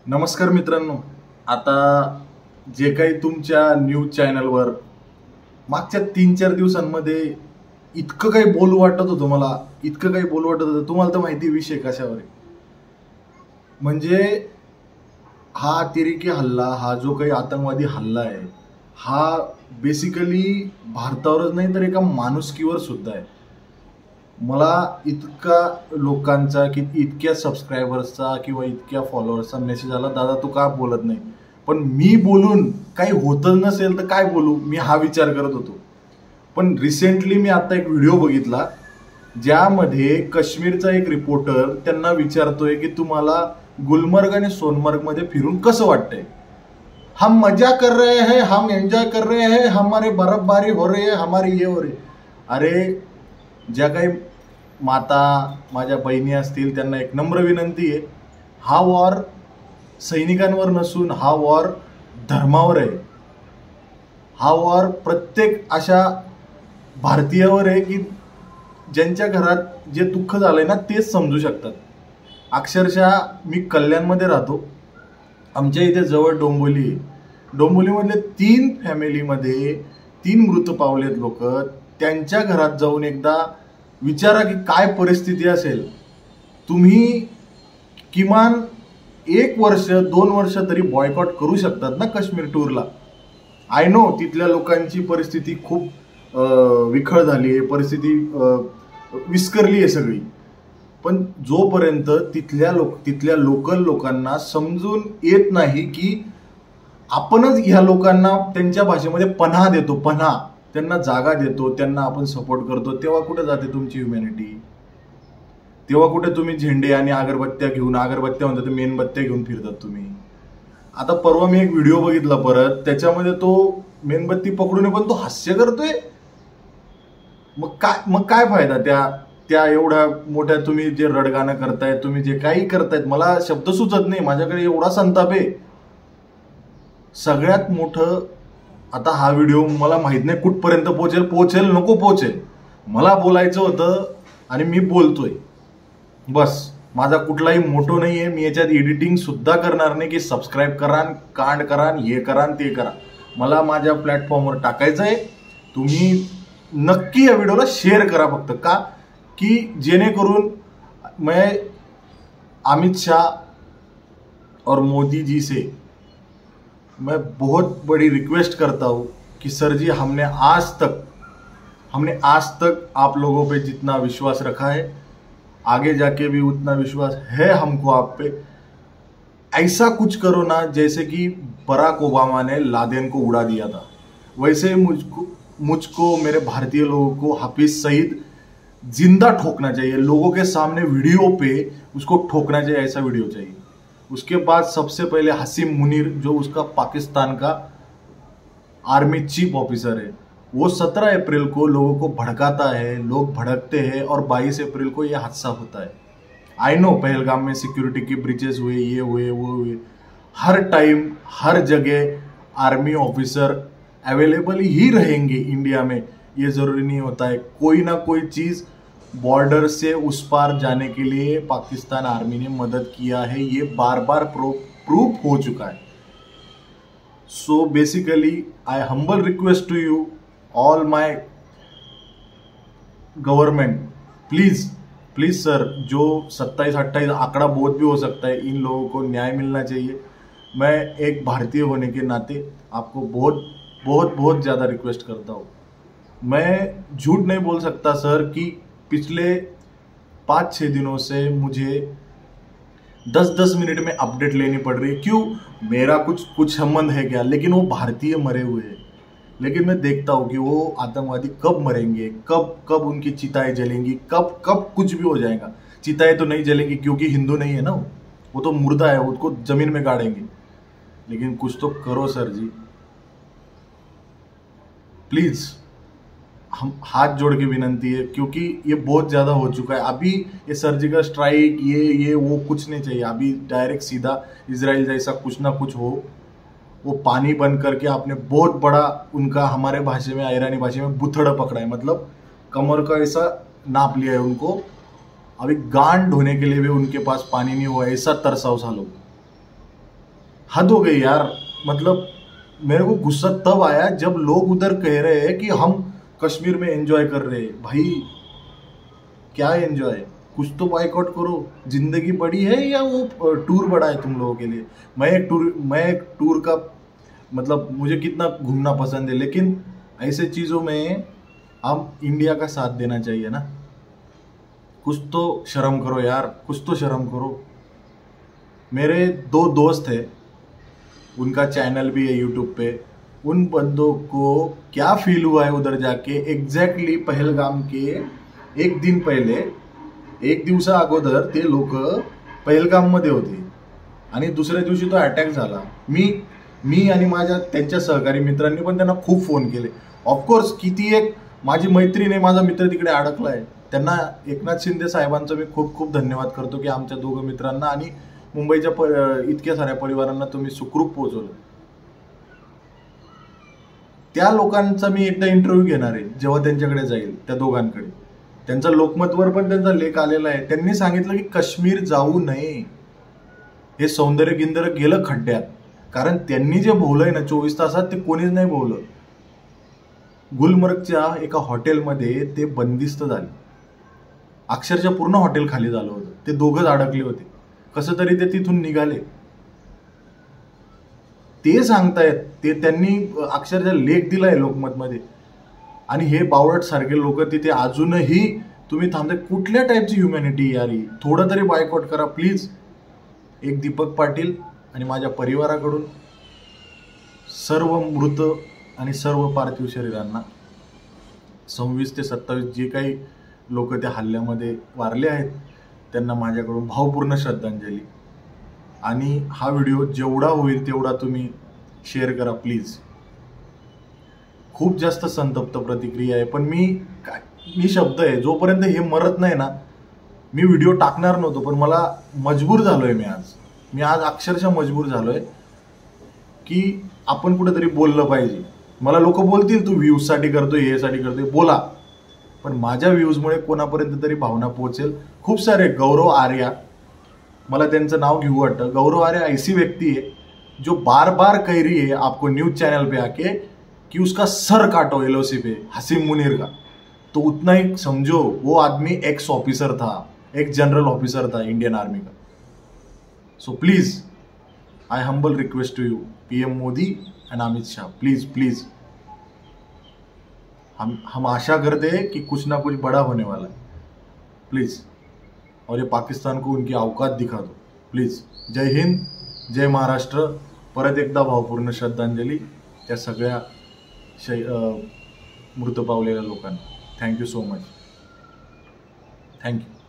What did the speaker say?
नमस्कार मित्रांनो. आता जे काही तुमच्या न्यूज चॅनलवर मागच्या 3-4 दिवसांमध्ये इतकं काही बोलू वाटत होतं मला, इतकं काही बोलू वाटत होतं. तुम्हाला तर माहिती विषय कशावर आहे. म्हणजे हा अतिरेकी हल्ला, हा जो काही आतंकवादी हल्ला आहे, हा बेसिकली भारतावरच नाही तर एका माणुसकीवर सुद्धा आहे. मला इतका लोकांचा की इतक्या सबस्क्रायबर्सचा किंवा इतक्या फॉलोअर्सचा मेसेज आला, दादा तू का बोलत नाही. पण मी बोलून काही होतच नसेल तर काय बोलू, मी हा विचार करत होतो. पण रिसेंटली मी आता एक व्हिडिओ बघितला ज्यामध्ये काश्मीरचा एक रिपोर्टर त्यांना विचारतोय की तुम्हाला गुलमर्ग आणि सोनमर्गमध्ये फिरून कसं वाटतंय. हम मजा कर रहे हैं, हम एंजॉय कर रहे हैं, हमारे बर्फबारी हो रही है, हमारी ये हो रही. अरे ज्या काही माता माझ्या बहिणी असतील त्यांना एक नम्र विनंती आहे, हा वॉर सैनिकांवर नसून हा वॉर धर्मावर आहे. हा वॉर प्रत्येक अशा भारतीयावर आहे की ज्यांच्या घरात जे दुःख झालंय ना तेच समजू शकतात. अक्षरशः मी कल्याणमध्ये राहतो. आमच्या इथे जवळ डोंबिवली आहे. डोंबिवलीमधले 3 फॅमिलीमध्ये 3 मृत पावलेत लोक. त्यांच्या घरात जाऊन एकदा विचारा की काय परिस्थिती असेल. तुम्ही किमान 1 वर्ष 2 वर्ष तरी बॉयकॉट करू शकतात ना काश्मीर टूरला. आय नो तिथल्या लोकांची परिस्थिती खूप विखळ झाली आहे, परिस्थिती विस्करली आहे सगळी. पण जोपर्यंत तिथल्या लोकल लोकांना समजून येत नाही की आपणच ह्या लोकांना त्यांच्या भाषेमध्ये पनाह देतो, पनाह त्यांना जागा देतो, त्यांना आपण सपोर्ट करतो, तेव्हा कुठे जाते तुमची ह्युमॅनिटी. तेव्हा कुठे तुम्ही झेंडे आणि अगरबत्त्या घेऊन, अगरबत्त्या म्हणतात मेणबत्त्या घेऊन फिरतात तुम्ही. आता परवा मी एक व्हिडिओ बघितला परत, त्याच्यामध्ये तो मेणबत्ती पकडून पण तो हास्य करतोय. मग काय फायदा त्या एवढ्या मोठ्या तुम्ही जे रडगाणं करताय, तुम्ही जे काही करतायत, मला शब्द सुचत नाही, माझ्याकडे एवढा संताप आहे. सगळ्यात मोठं आता हा व्हिडिओ मला माहित नाही कुठपर्यंत पोहोचेल नको पोहोचेल. मला बोलायचं होतं आणि मी बोलतोय. बस माझा कुठलाही मोटो नाही आहे. मी याच्यात एडिटिंग सुद्धा करणार नाही की सबस्क्राईब करा, कांड करा, हे करा ते करा. मला माझ्या प्लॅटफॉर्मवर टाकायचं आहे. तुम्ही नक्की या व्हिडिओला शेअर करा फक्त का कि जेणेकरून मैं अमित शाह और मोदी जी से मैं बहुत बड़ी रिक्वेस्ट करता हूँ कि सर जी हमने आज तक आप लोगों पे जितना विश्वास रखा है, आगे जाके भी उतना विश्वास है हमको आप पे. ऐसा कुछ करो ना जैसे कि बराक ओबामा ने लादेन को उड़ा दिया था, वैसे मुझको मेरे भारतीय लोगों को हाफिज सईद जिंदा ठोकना चाहिए. लोगों के सामने वीडियो पे उसको ठोकना चाहिए, ऐसा वीडियो चाहिए. उसके बाद सबसे पहले हसीम मुनीर जो उसका पाकिस्तान का आर्मी चीफ ऑफिसर है, वो 17 अप्रैल को लोगों को भड़काता है, लोग भड़कते हैं और 22 अप्रैल को ये हादसा होता है. आई नो पहलगाम में सिक्योरिटी की ब्रीचेस हुए, ये हुए वो हुए. हर टाइम हर जगह आर्मी ऑफिसर अवेलेबल ही रहेंगे इंडिया में, ये जरूरी नहीं होता है. कोई ना कोई चीज बॉर्डर से उस पार जाने के लिए पाकिस्तान आर्मी ने मदद किया है, ये बार बार प्रूफ हो चुका है. So basically I humble request to you all my government, please sir, जो 27-28 आंकड़ा बहुत भी हो सकता है, इन लोगों को न्याय मिलना चाहिए. मैं एक भारतीय होने के नाते आपको बहुत बहुत बहुत ज़्यादा रिक्वेस्ट करता हूँ. मैं झूठ नहीं बोल सकता सर कि पिछले 5-6 दिनों से मुझे 10-10 मिनट में अपडेट लेनी पड़ रही है. क्यों? मेरा कुछ संबंध है क्या? लेकिन वो भारतीय मरे हुए हैं. लेकिन मैं देखता हूँ कि वो आतंकवादी कब मरेंगे, कब उनकी चिताएं जलेंगी, कब कुछ भी हो जाएगा. चिताएं तो नहीं जलेंगी क्योंकि हिंदू नहीं है ना, वो तो मुर्दा है, उसको जमीन में गाड़ेंगे. लेकिन कुछ तो करो सर जी, प्लीज. हम हाथ जोड़ के विनंती है क्योंकि ये बहुत ज़्यादा हो चुका है. अभी ये सर्जिकल स्ट्राइक ये वो कुछ नहीं चाहिए. अभी डायरेक्ट सीधा इजराइल जैसा कुछ ना कुछ हो. वो पानी बंद करके आपने बहुत बड़ा उनका, हमारे भाषा में ईरानी भाषा में बुथड़ पकड़ा है, मतलब कमर का ऐसा नाप लिया है उनको. अभी गांड धोने के लिए भी उनके पास पानी नहीं हुआ, ऐसा तरसाओ सालों. हद हो गई यार। मतलब मेरे को गुस्सा तब आया जब लोग उधर कह रहे हैं कि हम कश्मीर में एंजॉय कर रहे हैं। भाई क्या एंजॉय, कुछ तो बाइकआउट करो। जिंदगी बड़ी है या वो टूर बड़ा है तुम लोगों के लिए? मैं एक टूर का मतलब मुझे कितना घूमना पसंद है, लेकिन ऐसे चीजों में हम इंडिया का साथ देना चाहिए ना। कुछ तो शर्म करो यार, कुछ तो शर्म करो। मेरे दो दोस्त है, उनका चैनल भी है यूट्यूब पे। उन बंदों को क्या फील हुआ है उधर जाके, एक्झॅक्टली पहलगाम के एक दिन पहिले, एक दिवसा अगोदर ते लोक पहलगाम मध्ये होते आणि दुसऱ्या दिवशी तो अटॅक झाला। मी आणि माझ्या त्यांच्या सहकारी मित्रांनी पण त्यांना खूप फोन केले। ऑफकोर्स किती एक माझी मैत्रीण आहे, माझा मित्र तिकडे अडकलाय, त्यांना एकनाथ शिंदे साहेबांचा मी खूप खूप धन्यवाद करतो की आमच्या दोघं मित्रांना आणि मुंबईच्या इतक्या साऱ्या परिवारांना तुम्ही सुखरूप पोहोचवलं। त्या लोकांचा मी एकदा इंटरव्ह्यू घेणार आहे जेव्हा त्यांच्याकडे जाईल, त्या दोघांकडे। त्यांचा लोकमतवर पण त्यांचा लेख आलेला आहे। त्यांनी सांगितलं की काश्मीर जाऊ नये, हे सौंदर्य गिंदर गेलं खड्ड्यात। कारण त्यांनी जे भोवलंय ना 24 तासात ते कोणीच नाही भोवलं। गुलमर्गच्या एका हॉटेलमध्ये ते बंदिस्त झाले, अक्षरशः पूर्ण हॉटेल खाली झालं होतं, ते दोघंच अडकले होते। कसं तरी ते तिथून निघाले। ते सांगतायत, ते त्यांनी अक्षरशः लेख दिलाय लोकमतमध्ये। आणि हे बावळट सारखे लोक तिथे अजूनही तुम्ही थांबताय। कुठल्या टाईपची ह्युमॅनिटी यार ही? थोडं तरी बायकॉट करा प्लीज। एक दीपक पाटील आणि माझ्या परिवाराकडून सर्व मृत आणि सर्व पार्थिव शरीरांना 26 ते 27 जे काही लोक त्या हल्ल्यामध्ये वारले आहेत त्यांना माझ्याकडून भावपूर्ण श्रद्धांजली। आणि हा व्हिडिओ जेवढा होईल तेवढा तुम्ही शेअर करा प्लीज। खूप जास्त संतप्त प्रतिक्रिया आहे, पण मी शब्द आहे, जोपर्यंत हे मरत नाही ना मी व्हिडिओ टाकणार नव्हतो, पण मला मजबूर झालोय। मी आज अक्षरशः मजबूर झालोय की आपण कुठेतरी बोललं पाहिजे। मला लोक बोलतील तू व्ह्यूज साठी करतोय, हे साठी करतोय, बोला, पण माझ्या व्ह्यूजमुळे कोणापर्यंत तरी भावना पोहोचेल। खूप सारे गौरव आर्या, मला त्यांचं नाव घेऊ वाटतं। गौरव आर्या ऐसी व्यक्ति है जो बार बार कह रही है आपको न्यूज चैनल पे आके कि उसका सर काटो एलओसी पे हसीम मुनीर का। तो उतना ही समझो, वो आदमी एक्स ऑफिसर था, एक जनरल ऑफिसर था इंडियन आर्मी का। So please I humble request to you PM Modi and Amit Shah, please please. हम आशा करते हैं कि कुछ ना कुछ बड़ा होने वाला है, प्लीज। और ये पाकिस्तान को उनकी औकात दिखा दो प्लीज। जय हिंद, जय महाराष्ट्र। परत एकदा भावपूर्ण श्रद्धांजली त्या सगळ्या मृत पावलेल्या लोकांना। Thank you so much, thank you.